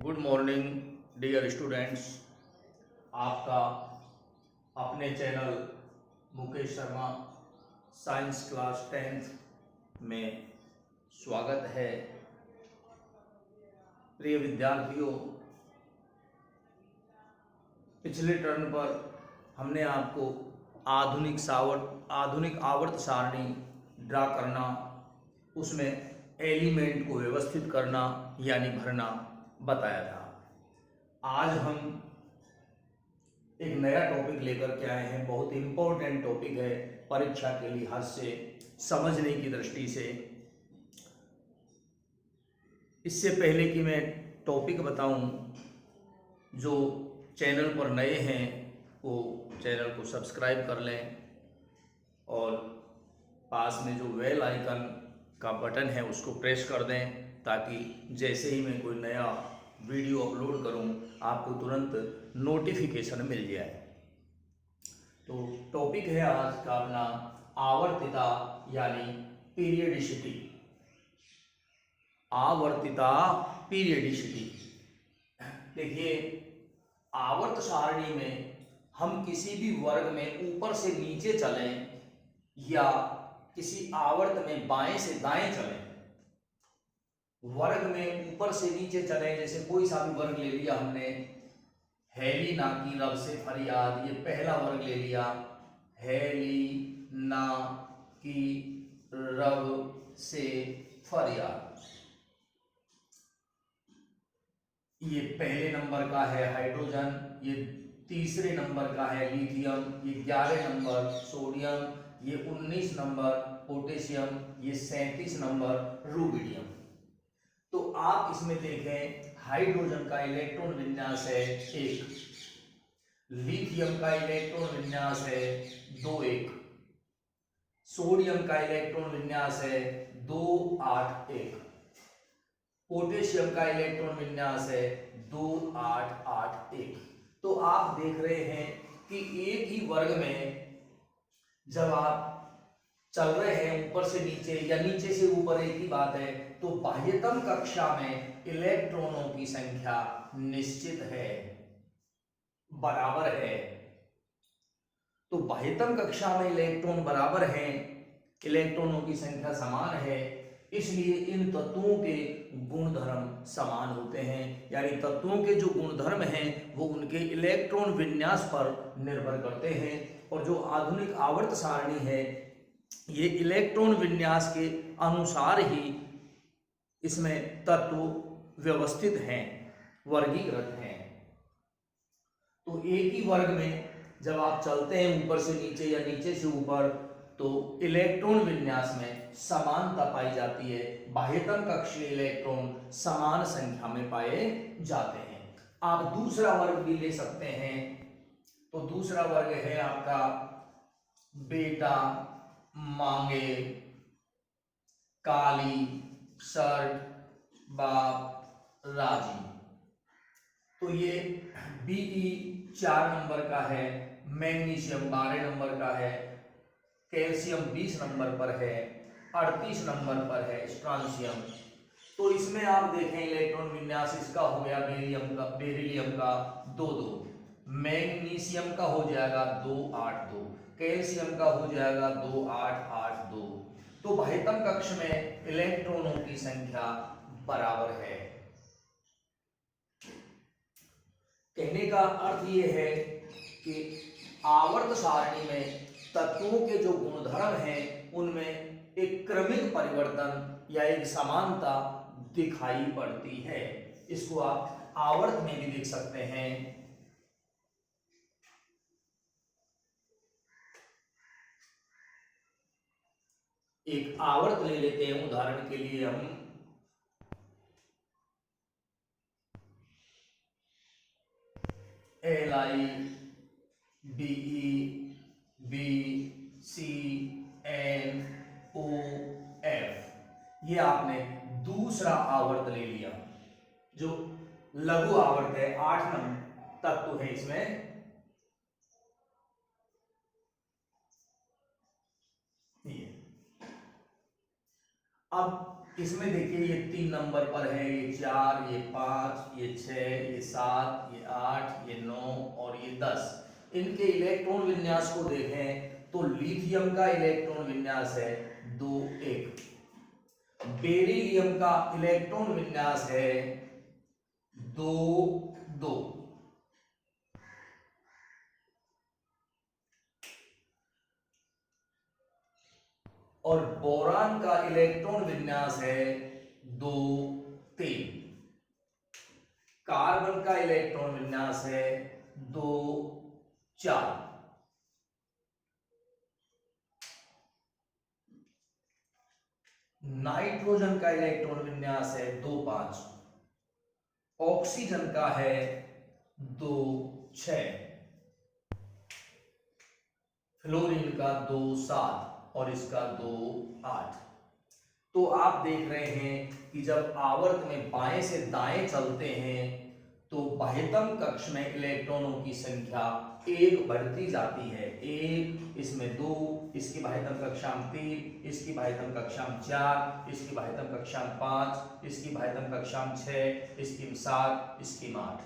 Good morning dear students. आपका अपने channel Mukesh Sharma science class 10th में स्वागत है। प्रिय विद्यार्थियों, पिछले टर्न पर हमने आपको आधुनिक आवर्त सारणी ड्रा करना, उसमें एलिमेंट को व्यवस्थित करना यानी भरना बताया था। आज हम एक नया टॉपिक लेकर के आए हैं। बहुत इंपॉर्टेंट टॉपिक है परीक्षा के लिहाज से, समझने की दृष्टि से। इससे पहले कि मैं टॉपिक बताऊं, जो चैनल पर नए हैं वो चैनल को सब्सक्राइब कर लें और पास में जो बेल आइकन का बटन है उसको प्रेस कर दें, ताकि जैसे ही मैं कोई नया वीडियो अपलोड करूं आपको तुरंत नोटिफिकेशन मिल जाए। तो टॉपिक है आज का अपना आवर्तिता यानी पीरियडिसिटी। आवर्तिता, पीरियडिसिटी। देखिए, आवर्त सारणी में हम किसी भी वर्ग में ऊपर से नीचे चलें या किसी आवर्त में बाएं से दाएं चलें, वर्ग में ऊपर से नीचे चलें, जैसे कोई सा भी वर्ग ले लिया हमने, हेली ना की रब से फरियाद, ये पहला वर्ग ले लिया, हेली ना की रब से फरियाद, ये पहले नंबर का है हाइड्रोजन, ये तीसरे नंबर का है लिथियम, ये 11 नंबर सोडियम, ये 19 नंबर पोटेशियम, ये 37 नंबर रूबिडियम। तो आप इसमें देखें, हाइड्रोजन का इलेक्ट्रॉन विन्यास है 1, लिथियम का इलेक्ट्रॉन विन्यास है 2-1, सोडियम का इलेक्ट्रॉन विन्यास है 2-8-1, पोटेशियम का इलेक्ट्रॉन विन्यास है 2-8-8-1। तो आप देख रहे हैं कि एक ही वर्ग में जब आप चल रहे हैं ऊपर से नीचे या नीचे से ऊपर, एक ही बात है, तो बाह्यतम कक्षा में इलेक्ट्रॉनों की संख्या निश्चित है, बराबर है। तो बाह्यतम कक्षा में इलेक्ट्रॉन बराबर हैं, इलेक्ट्रॉनों की संख्या समान है, इसलिए इन तत्वों के गुणधर्म समान होते हैं। यानी तत्वों के जो गुणधर्म हैं वो उनके इलेक्ट्रॉन विन्यास पर निर्भर करते हैं। और जो आधुनिक आवर्त सारणी है, ये इलेक्ट्रॉन विन्यास के अनुसार ही इसमें तत्व व्यवस्थित हैं, वर्गीकृत हैं। तो एक ही वर्ग में जब आप चलते हैं ऊपर से नीचे या नीचे से ऊपर, तो इलेक्ट्रॉन विन्यास में समानता पाई जाती है, बाह्यतम कक्षीय इलेक्ट्रॉन समान संख्या में पाए जाते हैं। आप दूसरा वर्ग भी ले सकते हैं। तो दूसरा वर्ग है आपका बेटा, मांगे, काली, शर्ट, बाप, राजी। तो ये Be 4 नंबर का है, मैग्नीशियम 12 नंबर का है, कैल्शियम 20 नंबर पर है, 38 नंबर पर है स्ट्रांशियम। तो इसमें आप देखें इलेक्ट्रॉन विन्यास इसका हो गया बेरिलियम का 2-2, मैग्नीशियम का हो जाएगा 2-8-2, कैल्शियम का हो जाएगा 2-8-8-2। तो बाह्यतम कक्ष में इलेक्ट्रॉनों की संख्या बराबर है। कहने का अर्थ यह है कि आवर्त सारणी में तत्वों के जो गुणधर्म हैं उनमें एक क्रमिक परिवर्तन या एक समानता दिखाई पड़ती है। इसको आप आवर्त में भी देख सकते हैं। एक आवर्त ले लेते हैं, उदाहरण के लिए हम Li, Be, BCNOF, ये आपने दूसरा आवर्त ले लिया, जो लघु आवर्त है, 8 नंबर तत्व है इसमें। ये अब इसमें देखिए ये 3 नंबर पर है, ये 4, ये 5, ये 6, ये 7, ये 8, ये 9 और ये 10। इनके इलेक्ट्रॉन विन्यास को देखें तो लिथियम का इलेक्ट्रॉन विन्यास है 2 1, बेरिलियम का इलेक्ट्रॉन विन्यास है 2 2, और बोरान का इलेक्ट्रॉन विन्यास है 2 3, कार्बन का इलेक्ट्रॉन विन्यास है 2 4, नाइट्रोजन का इलेक्ट्रॉन विन्यास है 2 5, ऑक्सीजन का है 2 6, फ्लोरीन का 2 7 और इसका 2 8। तो आप देख रहे हैं कि जब आवर्त में बाएं से दाएं चलते हैं तो बाह्यतम कक्ष में इलेक्ट्रॉनों की संख्या 1 बढ़ती जाती है, 1, इसमें 2, इसकी बाह्यतम कक्षा में 3, इसकी बाह्यतम कक्षा में 4, इसकी बाह्यतम कक्षा में 5, इसकी बाह्यतम कक्षा में 6, इसकी में 7, इसकी में 8।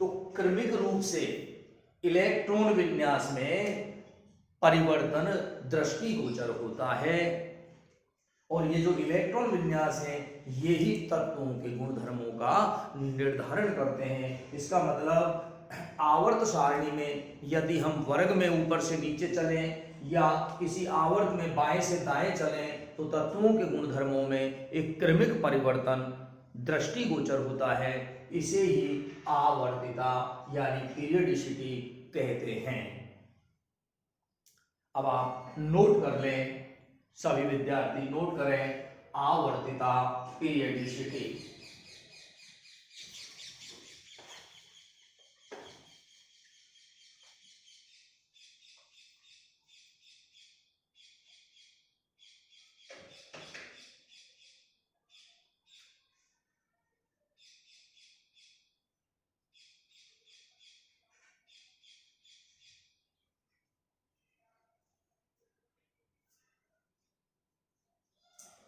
तो क्रमिक रूप से इलेक्ट्रॉन विन्यास में परिवर्तन दृष्टिगोचर होता है, और ये जो इलेक्ट्रॉन विन्यास है यही तत्वों के गुणधर्मों का निर्धारण करते हैं। इसका मतलब आवर्त सारणी में यदि हम वर्ग में ऊपर से नीचे चलें या किसी आवर्त में बाएं से दाएं चलें तो तत्वों के गुणधर्मों में एक क्रमिक परिवर्तन दृष्टिगोचर होता है। इसे ही आवर्तिता यानी पीरियडिसिटी कहते हैं। अब आप नोट कर लें, सभी विद्यार्थी नोट करें, आवर्तिता पीरियडिसिटी।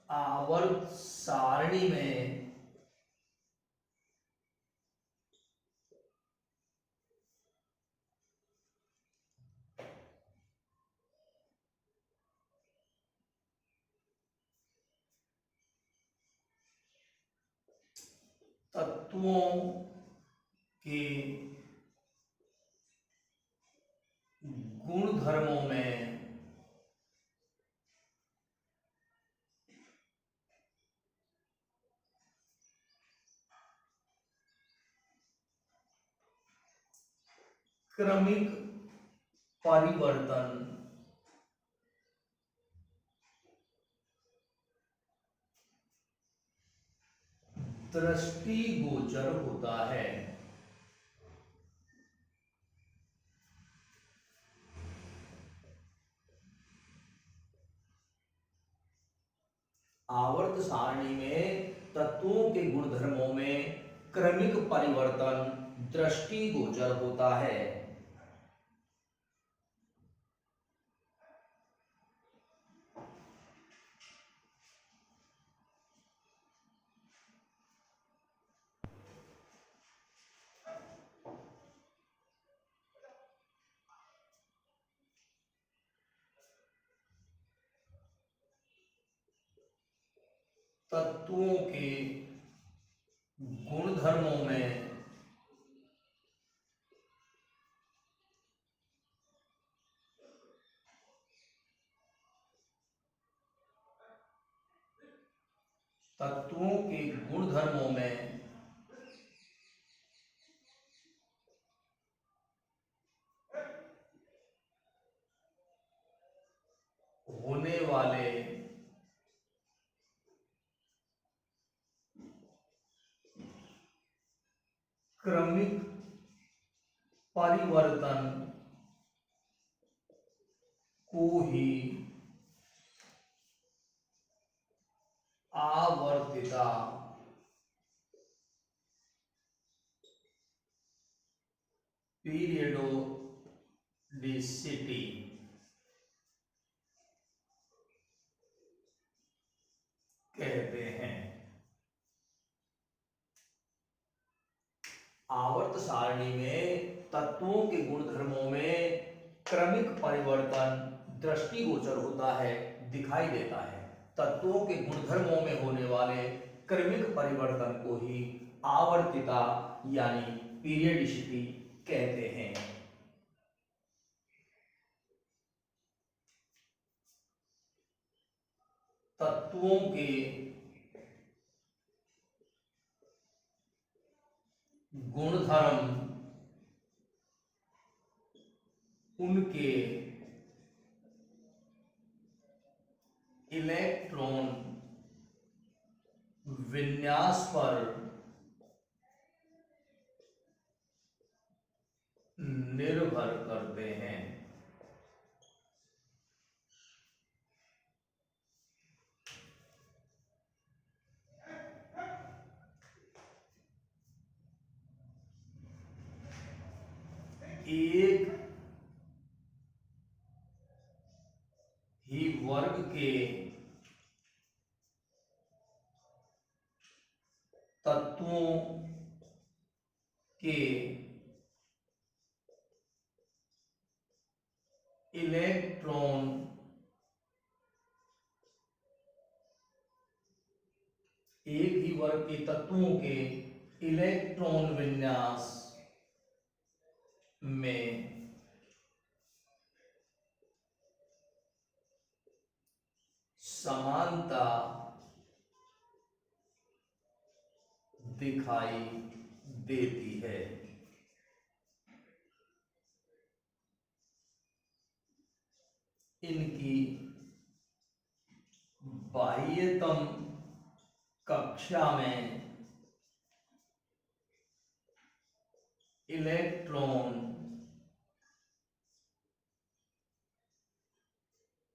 आवर्त सारणी में तत्वों के गुणधर्मों में क्रमिक परिवर्तन दृष्टिगोचर होता है। आवर्त सारणी में तत्वों के गुणधर्मों में क्रमिक परिवर्तन दृष्टिगोचर होता है। तत्वों के गुणधर्मों में तत्वों के गुणधर्मों में होने वाले क्रमिक परिवर्तन को ही आवर्तिता पीरियडोसिटी कहते हैं। आवर्त सारणी में तत्वों के गुणधर्मों में क्रमिक परिवर्तन दृष्टिगोचर होता है, दिखाई देता है। तत्वों के गुणधर्मों में होने वाले क्रमिक परिवर्तन को ही आवर्तिता यानी पीरियडिसिटी कहते हैं। तत्वों के गुणधर्म उनके इलेक्ट्रॉन विन्यास पर निर्भर करते हैं। एक ही वर्ग के तत्वों के इलेक्ट्रॉन एक ही वर्ग के तत्वों के इलेक्ट्रॉन विन्यास में समानता दिखाई देती है। इनकी बाह्यतम कक्षा में इलेक्ट्रॉन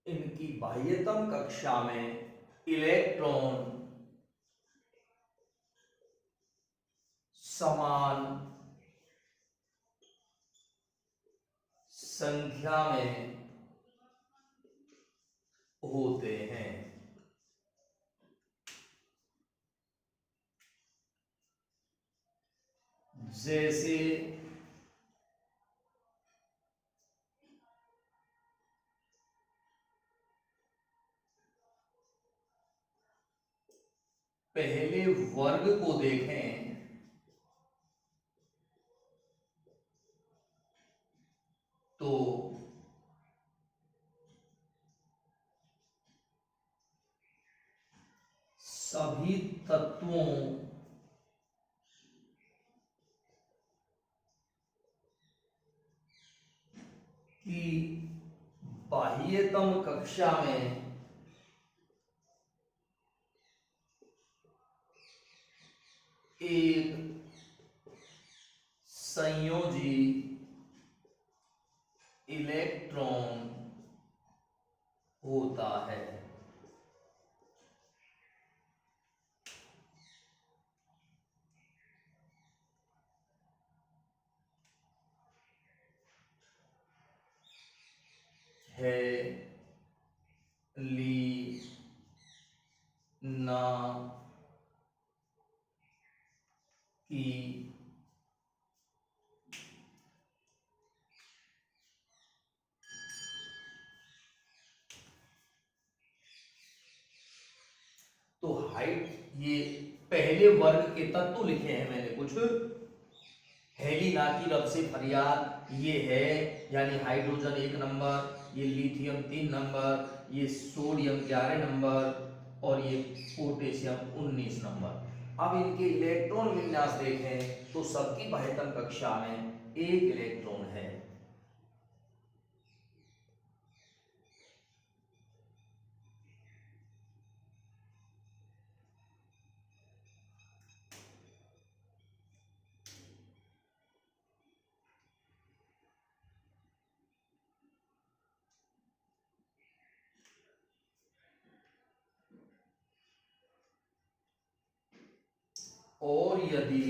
इनकी बाह्यतम कक्षा में इलेक्ट्रॉन समान संख्या में होते हैं। जैसे पहले वर्ग को देखें तो सभी तत्वों की बाह्यतम कक्षा में एक संयोजी इलेक्ट्रॉन होता है। ली ना की तो हाइट, ये पहले वर्ग के तत्व लिखे हैं मैंने कुछ। हेलिना की रब से फरियाद ये है, यानी हाइड्रोजन 1 नंबर, ये लिथियम 3 नंबर, ये सोडियम 11 नंबर और ये पोटेशियम 19 नंबर। अब इनके इलेक्ट्रॉन विन्यास देखें तो सबकी बाह्यतम कक्षा में एक इलेक्ट्रॉन है। और यदि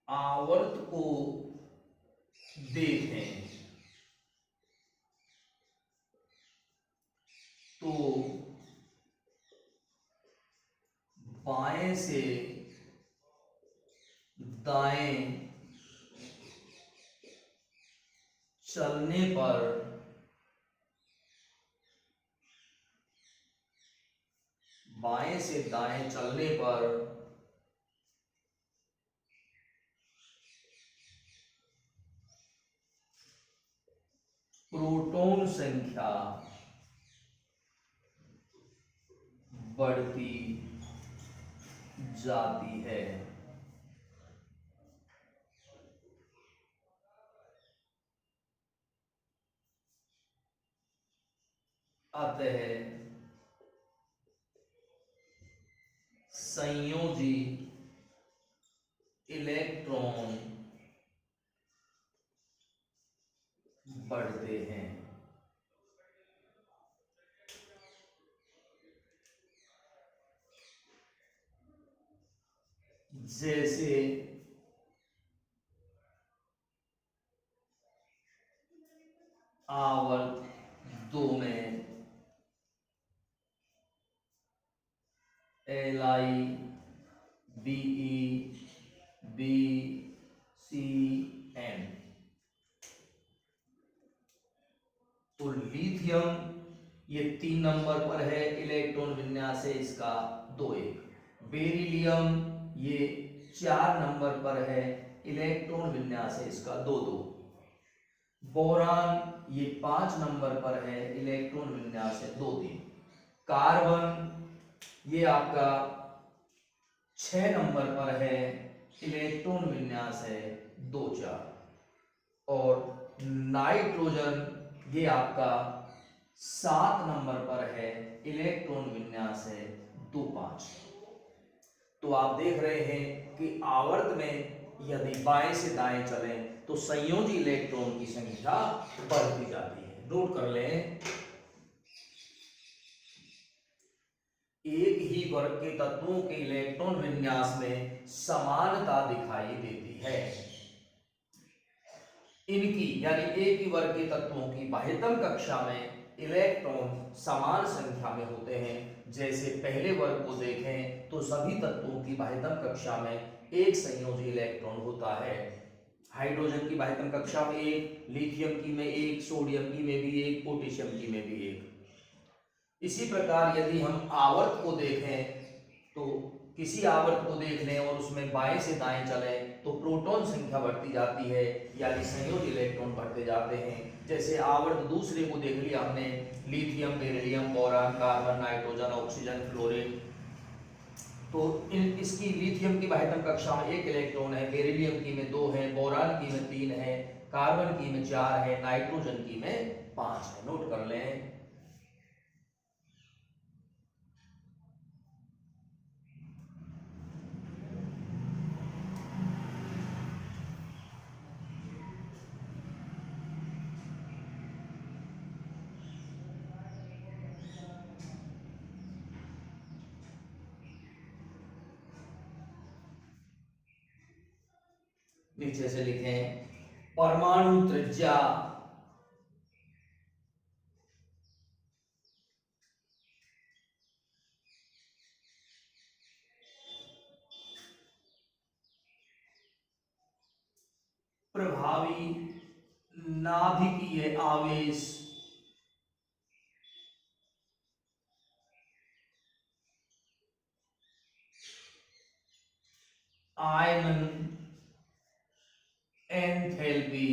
आवर्त को देखें तो बाएं से दाएं चलने पर बाएं से दाएं चलने पर प्रोटॉन संख्या बढ़ती जाती है। अतः संयोजी इलेक्ट्रॉन बढ़ते हैं। जैसे आवर्त 2 में Li, Be, BCN। तो लिथियम ये 3 नंबर पर है, इलेक्ट्रॉन विन्यास है इसका 2-1। बेरिलियम ये 4 नंबर पर है, इलेक्ट्रॉन विन्यास है इसका 2-2। बोरान ये 5 नंबर पर है, इलेक्ट्रॉन विन्यास है 2-3। कार्बन ये आपका 6 नंबर पर है, इलेक्ट्रॉन विन्यास है 2-4। और नाइट्रोजन ये आपका 7 नंबर पर है, इलेक्ट्रॉन विन्यास है 2-5। तो आप देख रहे हैं कि आवर्त में यदि बाएं से दाएं चलें तो संयोजी इलेक्ट्रॉन की संख्या बढ़ती जाती है। नोट कर लें, एक ही वर्ग के तत्वों के इलेक्ट्रॉन विन्यास में समानता दिखाई देती है। इनकी यानी एक ही वर्ग के तत्वों की बाह्यतम कक्षा में इलेक्ट्रॉन समान संख्या में होते हैं। जैसे पहले वर्ग को देखें तो सभी तत्वों की बाह्यतम कक्षा में एक संयोजी इलेक्ट्रॉन होता है। हाइड्रोजन की बाह्यतम कक्षा में एक, लिथियम की में एक, सोडियम की में भी एक, पोटेशियम की में भी एक। इसी प्रकार यदि हम आवर्त को देखें तो किसी आवर्त को देख लें और उसमें बाएं से दाएं चलें तो प्रोटॉन संख्या बढ़ती जाती है, यानी संयोजी इलेक्ट्रॉन बढ़ते जाते हैं। जैसे आवर्त दूसरे को देख लिया हमने, lithium, beryllium, boron, carbon, nitrogen, oxygen, fluorine. तो इसकी लिथियम की बाह्यतम कक्षा में 1 इलेक्ट्रॉन है, बेरिलियम की में 2 है, बोरान की में 3 है, कार्बन की में 4 है, नाइट्रोजन की में 5 है। नोट कर लें। नीचे से लिखें, परमाणु त्रिज्या प्रभावी नाभिकीय आवेश आयनन एंथैल्पी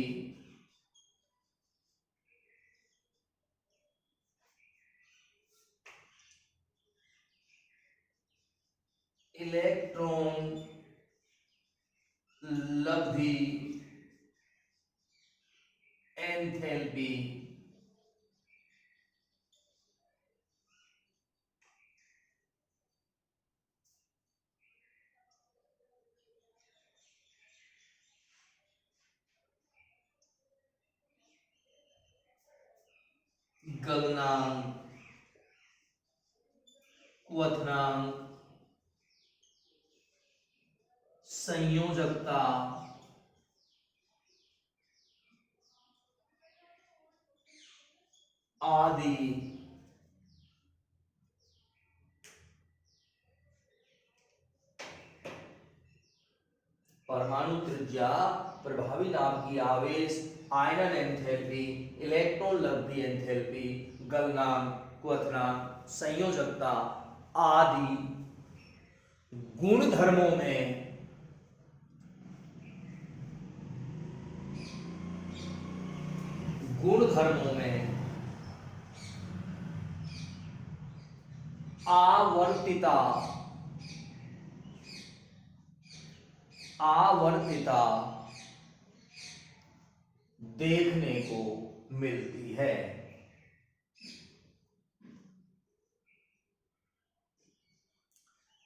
इलेक्ट्रॉन लब्धि एंथैल्पी गलनांक, क्वथनांक, संयोजकता आदि परमाणु त्रिज्या, प्रभावी नाभ की आवेश, आयनन एंथैल्पी, इलेक्ट्रॉन लब्धि एंथैल्पी, गलनांक, क्वथनांक, संयोजकता आदि गुणधर्मों में आवर्तिता देखने को मिलती है।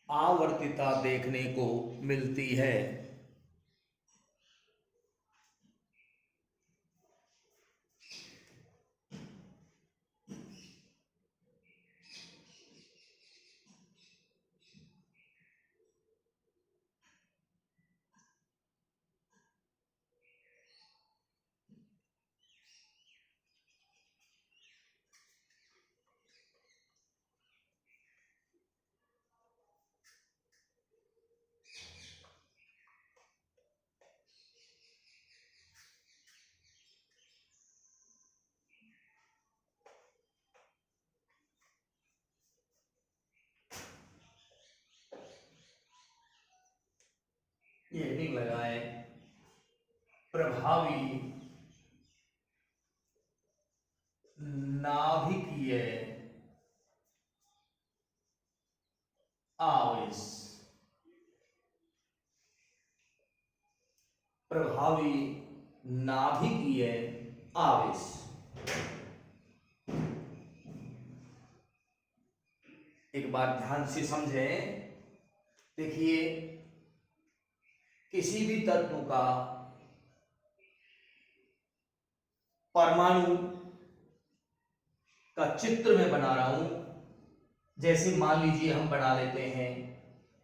आवर्तिता देखने को मिलती है। ये हेडिंग लगाए, प्रभावी नाभिकीय आवेश। प्रभावी नाभिकीय आवेश। एक बार ध्यान से समझें। देखिए, किसी भी तत्व का परमाणु का चित्र मैं बना रहा हूं। जैसे मान लीजिए हम बना लेते हैं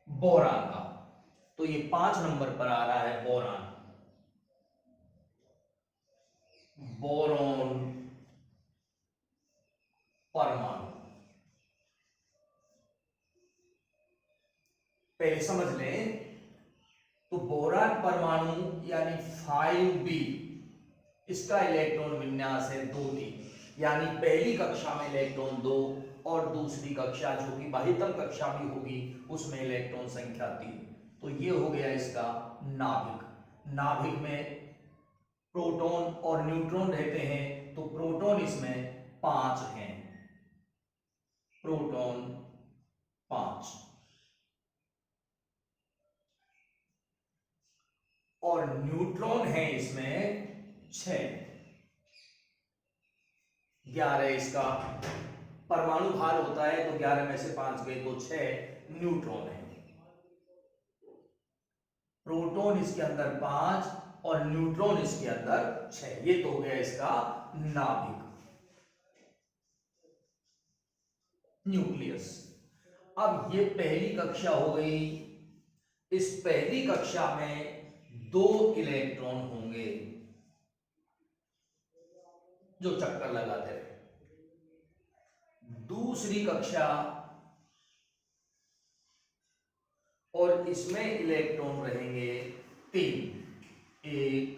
बोरान का, तो ये 5 नंबर पर आ रहा है बोरान। बोरॉन परमाणु। पहले समझ लें, तो बोरान परमाणु यानी 5b, इसका इलेक्ट्रॉन विन्यास है 2 3, यानी पहली कक्षा में इलेक्ट्रॉन 2 और दूसरी कक्षा जो कि बाह्यतम कक्षा भी होगी उसमें इलेक्ट्रॉन संख्या 3। तो ये हो गया इसका नाभिक। नाभिक में प्रोटॉन और न्यूट्रॉन रहते हैं, तो प्रोटॉन इसमें 5 हैं। प्रोटॉन 5 और न्यूट्रॉन है इसमें 6। 11 इसका परमाणु भार होता है, तो 11 में से 5 गए तो 6 न्यूट्रॉन है। प्रोटॉन इसके अंदर 5 और न्यूट्रॉन इसके अंदर 6। ये तो हो गया इसका नाभिक, न्यूक्लियस। अब ये पहली कक्षा हो गई। इस पहली कक्षा में 2 इलेक्ट्रॉन होंगे जो चक्कर लगाते रहे। दूसरी कक्षा, और इसमें इलेक्ट्रॉन रहेंगे 3। 1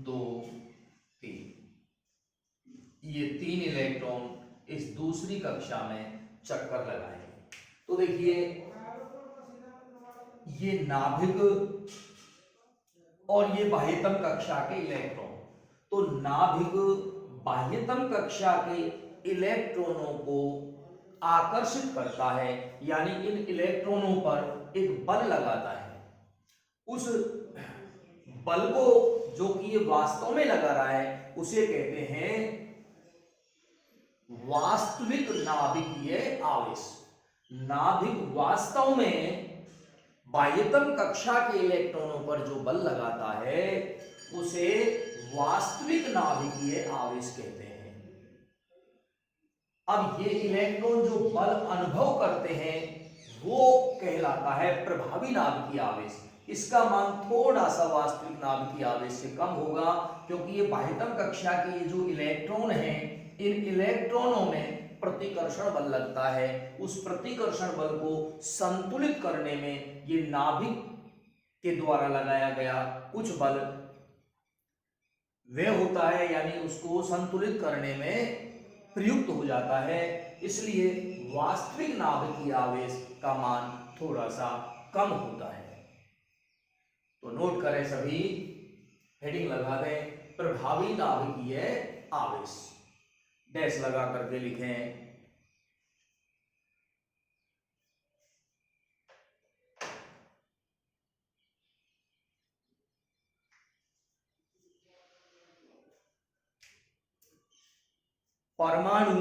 2 3। ये 3 इलेक्ट्रॉन इस दूसरी कक्षा में चक्कर लगाएंगे। तो देखिए, ये नाभिक और ये बाह्यतम कक्षा के इलेक्ट्रॉन। तो नाभिक बाह्यतम कक्षा के इलेक्ट्रॉनों को आकर्षित करता है, यानी इन इलेक्ट्रॉनों पर एक बल लगाता है। उस बल को, जो कि ये वास्तव में लगा रहा है, उसे कहते हैं वास्तविक नाभिकीय आवेश। नाभिक वास्तव में बाह्यतम कक्षा के इलेक्ट्रॉनों पर जो बल लगाता है उसे वास्तविक नाभिकीय आवेश कहते हैं। अब ये इलेक्ट्रॉन जो बल अनुभव करते हैं वो कहलाता है प्रभावी नाभिकीय आवेश। इसका मान थोड़ा सा वास्तविक नाभिकीय आवेश से कम होगा, क्योंकि ये बाह्यतम कक्षा के ये जो इलेक्ट्रॉन हैं, इन इलेक्ट्रॉनों में प्रतिकर्षण बल लगता है। उस प्रतिकर्षण बल को संतुलित करने में ये नाभिक के द्वारा लगाया गया कुछ बल वह होता है, यानी उसको संतुलित करने में प्रयुक्त हो जाता है। इसलिए वास्तविक नाभिकीय आवेश का मान थोड़ा सा कम होता है। तो नोट करें सभी, हेडिंग लगा दें, प्रभावी नाभिकीय आवेश, डैश लगा करके लिखें। परमाणु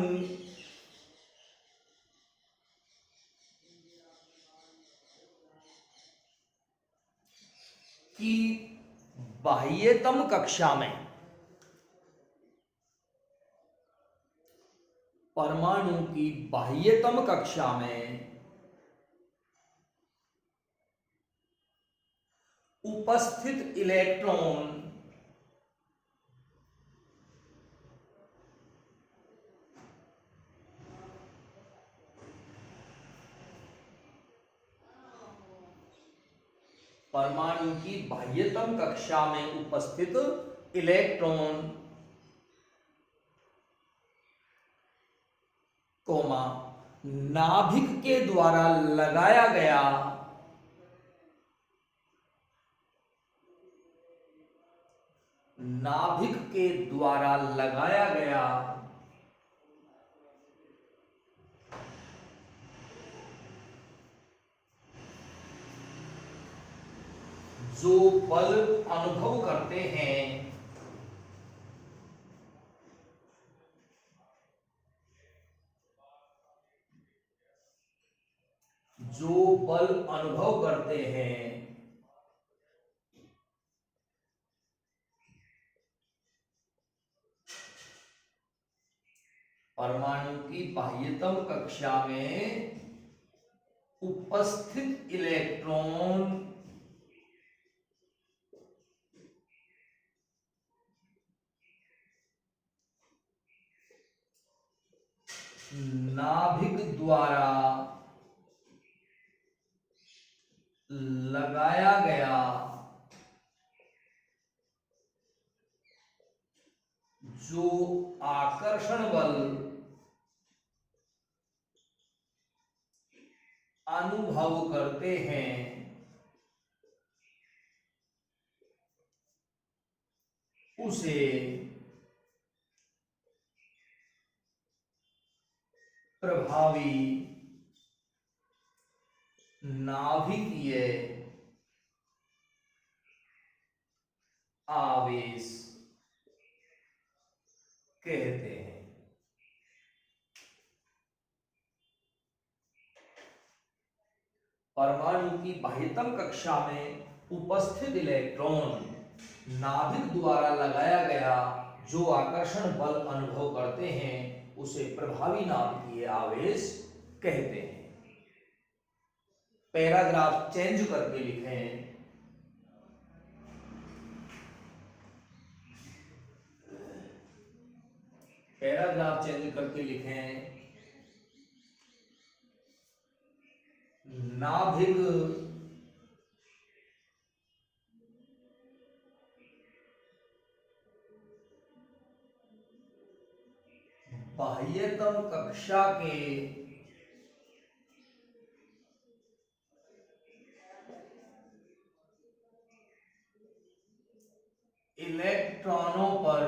की बाह्यतम कक्षा में, परमाणु की बाह्यतम कक्षा में उपस्थित इलेक्ट्रॉन परमाणु की बाह्यतम कक्षा में उपस्थित इलेक्ट्रॉन कोमा नाभिक के द्वारा लगाया गया नाभिक के द्वारा लगाया गया जो बल अनुभव करते हैं, जो बल अनुभव करते हैं, परमाणु की बाह्यतम कक्षा में उपस्थित इलेक्ट्रॉन नाभिक द्वारा लगाया गया जो आकर्षण बल अनुभव करते हैं, उसे प्रभावी नाभिकीय आवेश कहते हैं। परमाणु की बाह्यतम कक्षा में उपस्थित इलेक्ट्रॉन नाभिक द्वारा लगाया गया जो आकर्षण बल अनुभव करते हैं, उसे प्रभावी नाभिकीय आवेश कहते हैं। पैराग्राफ चेंज करके लिखें। पैराग्राफ चेंज करके लिखें, नाभिक बाह्यतम कक्षा के इलेक्ट्रॉनों पर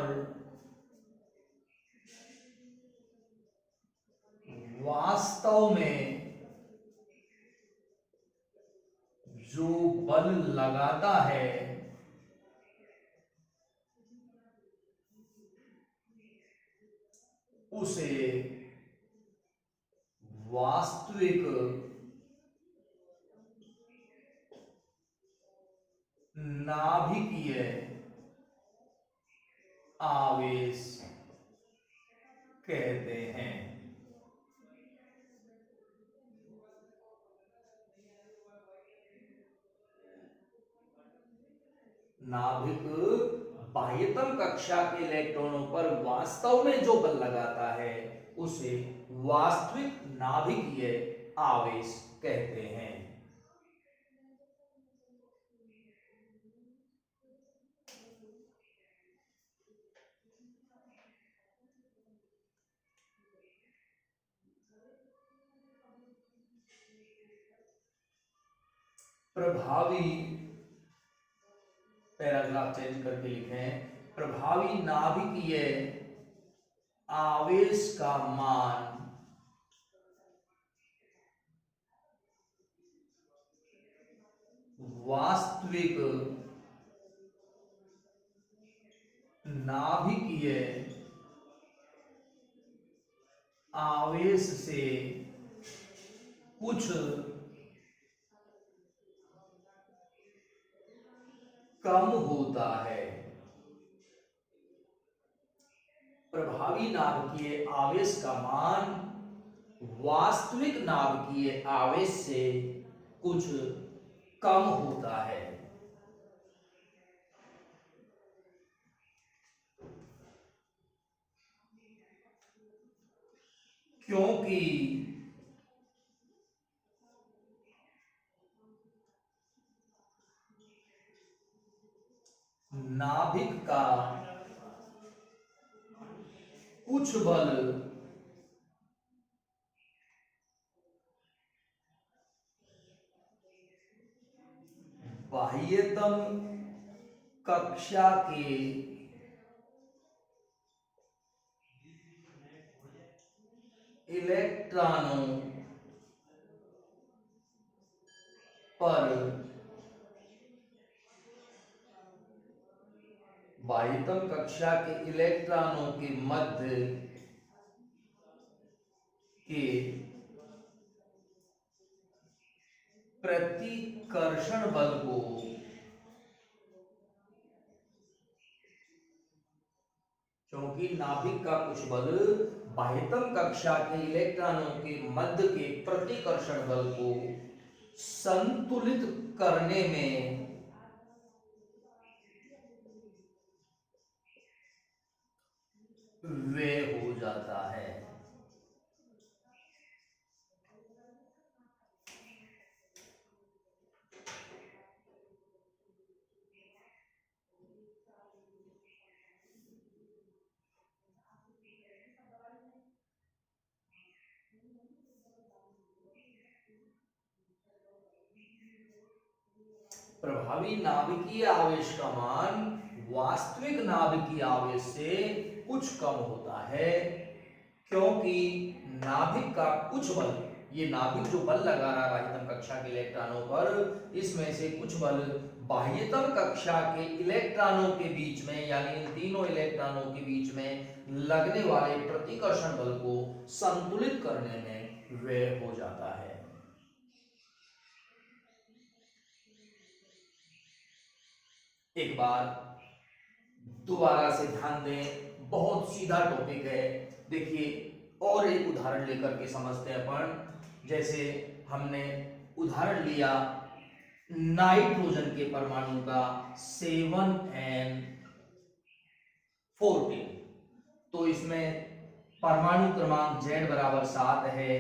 वास्तव में जो बल लगाता है, उसे वास्तविक नाभिकीय आवेश कहते हैं। नाभिक बाह्यतम कक्षा के इलेक्ट्रॉनों पर वास्तव में जो बल लगाता है, उसे वास्तविक नाभिकीय आवेश कहते हैं। प्रभावी, पैराग्राफ चेंज करके लिखें, प्रभावी नाभिकीय आवेश का मान वास्तविक नाभिकीय आवेश से कुछ कम होता है। प्रभावी नाभिकीय आवेश का मान वास्तविक नाभिकीय आवेश से कुछ कम होता है। क्योंकि नाभिक का कुछ बल बाह्यतम कक्षा के इलेक्ट्रॉनों पर बाह्यतम कक्षा के इलेक्ट्रॉनों के मध्य के प्रतिकर्षण बल को क्योंकि नाभिक का कुछ बल बाह्यतम कक्षा के इलेक्ट्रॉनों के मध्य के प्रतिकर्षण बल को संतुलित करने में व्यय हो जाता है। प्रभावी नाभिकीय आवेश का मान वास्तविक नाभिकीय आवेश से कुछ कम होता है, क्योंकि नाभिक का कुछ बल, ये नाभिक जो बल लगा रहा है बाह्यतम कक्षा के इलेक्ट्रॉनों पर, इसमें से कुछ बल बाह्यतम कक्षा के इलेक्ट्रॉनों के बीच में, यानी इन तीनों इलेक्ट्रॉनों के बीच में लगने वाले प्रतिकर्षण बल को संतुलित करने में व्यय हो जाता है। एक बार दोबारा से ध्यान दें, बहुत सीधा टॉपिक है। देखिए और एक उदाहरण लेकर के समझते हैं अपन। जैसे हमने उदाहरण लिया नाइट्रोजन के परमाणु का 7n14, तो इसमें परमाणु क्रमांक Z बराबर 7 है,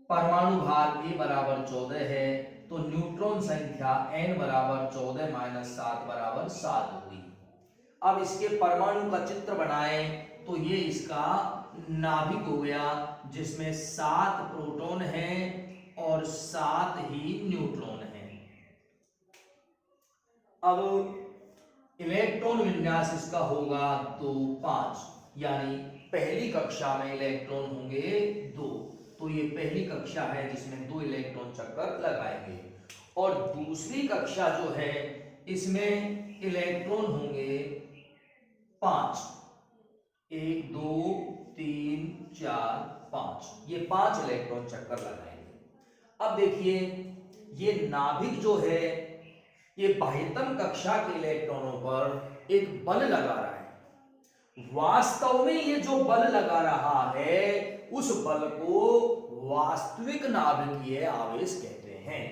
परमाणु भार A बराबर 14 है, तो न्यूट्रॉन संख्या n बराबर 14 माइनस 7 बराबर 7 होगी। अब इसके परमाणु का चित्र बनाएं तो ये इसका नाभिक हो गया, जिसमें 7 प्रोटॉन हैं और 7 ही न्यूट्रॉन हैं। अब इलेक्ट्रॉन विन्यास इसका होगा 2 5, यानी पहली कक्षा में इलेक्ट्रॉन होंगे 2, तो ये पहली कक्षा है जिसमें 2 इलेक्ट्रॉन चक्कर लगाएंगे। और दूसरी कक्षा जो है इसमें इलेक्ट्रॉन होंगे 5, 1 2 3 4 5, ये 5 इलेक्ट्रॉन चक्कर लगाएंगे। अब देखिए ये नाभिक जो है ये बाह्यतम कक्षा के इलेक्ट्रॉनों पर एक बल लगा रहा है। वास्तव में ये जो बल लगा रहा है उस बल को वास्तविक नाभिकीय आवेश कहते हैं।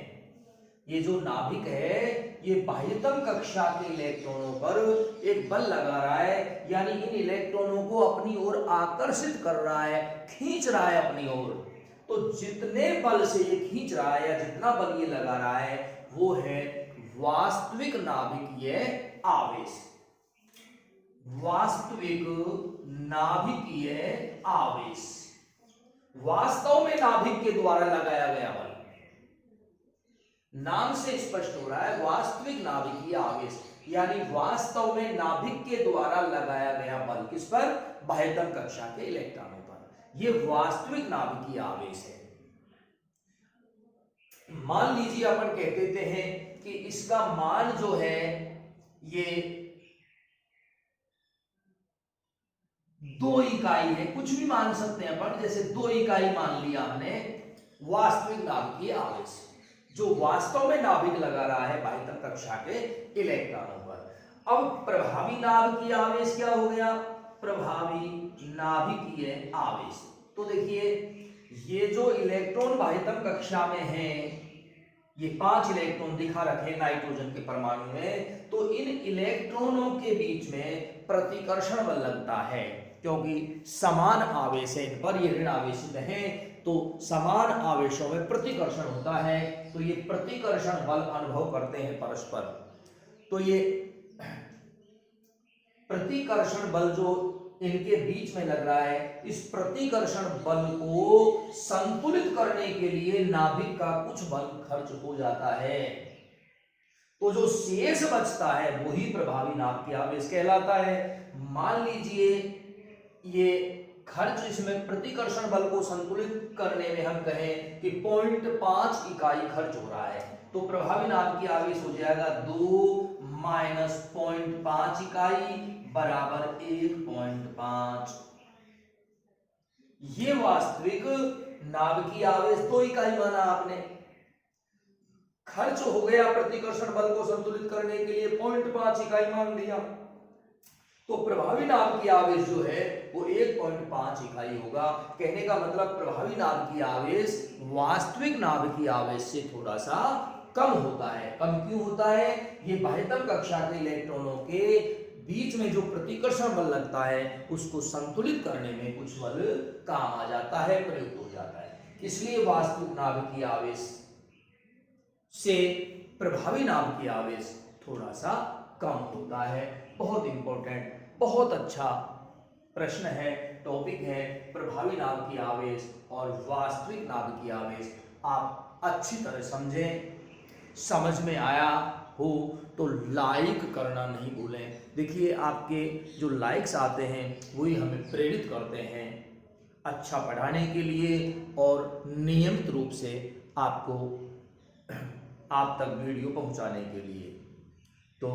ये जो नाभिक है ये बाह्यतम कक्षा के इलेक्ट्रॉनों पर एक बल लगा रहा है, यानी इन इलेक्ट्रॉनों को अपनी ओर आकर्षित कर रहा है, खींच रहा है अपनी ओर। तो जितने बल से ये खींच रहा है या जितना बल ये लगा रहा है वो है वास्तविक नाभिकीय आवेश। वास्तविक नाभिकीय आवेश वास्तव में नाभिक के द्वारा लगाया गया बल। नाम से स्पष्ट हो रहा है वास्तविक नाभिकीय आवेश, यानी वास्तव में नाभिक के द्वारा लगाया गया बल किस पर, बाह्यतम कक्षा के इलेक्ट्रॉनों पर, यह वास्तविक नाभिकीय आवेश है। मान लीजिए अपन कह देते हैं कि इसका मान जो है ये 2 इकाई है, कुछ भी मान सकते हैं अपन, जैसे 2 इकाई मान लिया हमने वास्तविक नाभिकीय आवेश, जो वास्तव में नाभिक लगा रहा है बाह्यतम कक्षा के इलेक्ट्रॉनों पर। अब प्रभावी नाभिकीय आवेश क्या हो गया, प्रभावी नाभिकीय आवेश। तो देखिए ये जो इलेक्ट्रॉन बाह्यतम कक्षा में है, ये 5 इलेक्ट्रॉन दिखा रखे नाइट्रोजन के परमाणु में, तो इन इलेक्ट्रॉनों के बीच में प्रतिकर्षण बल लगता है, क्योंकि समान आवेश है इन पर, ये ऋण आवेशित है, तो समान आवेशों में प्रतिकर्षण होता है, तो ये प्रतिकर्षण बल अनुभव करते हैं परस्पर। तो ये प्रतिकर्षण बल जो इनके बीच में लग रहा है, इस प्रतिकर्षण बल को संतुलित करने के लिए नाभिक का कुछ बल खर्च हो जाता है, तो जो शेष बचता है वही प्रभावी नाभिकीय आवेश कहलाता है। मान लीजिए ये खर्च, इसमें प्रतिकर्षण बल को संतुलित करने में हम कहें कि 0.5 इकाई खर्च हो रहा है, तो प्रभावी नाभिकीय आवेश हो जाएगा 2 माइनस 0.5 इकाई बराबर 1.5। ये वास्तविक नाभिकीय आवेश 2 इकाई माना आपने, खर्च हो गया प्रतिकर्षण बल को संतुलित करने के लिए 0.5 इकाई मान लिया, तो प्रभावी नाभिकीय आवेश जो है वो 1.5 इकाई होगा। कहने का मतलब प्रभावी नाभिकीय आवेश वास्तविक नाभिकीय आवेश से थोड़ा सा कम होता है। कम क्यों होता है, ये बाह्यतम कक्षा के इलेक्ट्रॉनों के बीच में जो प्रतिकर्षण बल लगता है उसको संतुलित करने में कुछ बल काम आ जाता है, प्रयुक्त हो जाता है, इसलिए वास्तविक नाभिकीय आवेश से प्रभावी नाभिकीय आवेश थोड़ा सा कम होता है। बहुत इंपॉर्टेंट, बहुत अच्छा प्रश्न है, टॉपिक है प्रभावी नाभिकीय आवेश और वास्तविक नाभिकीय आवेश। आप अच्छी तरह समझें, समझ में आया हो तो लाइक करना नहीं भूलें। देखिए आपके जो लाइक्स आते हैं वही हमें प्रेरित करते हैं अच्छा पढ़ाने के लिए और नियमित रूप से आपको आप तक वीडियो पहुंचाने के लिए। तो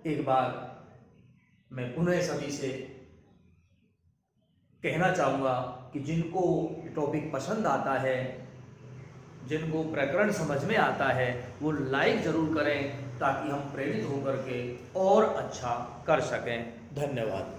एक बार मैं पुनः सभी से कहना चाहूँगा कि जिनको टॉपिक पसंद आता है, जिनको प्रकरण समझ में आता है, वो लाइक जरूर करें ताकि हम प्रेरित होकर के और अच्छा कर सकें। धन्यवाद।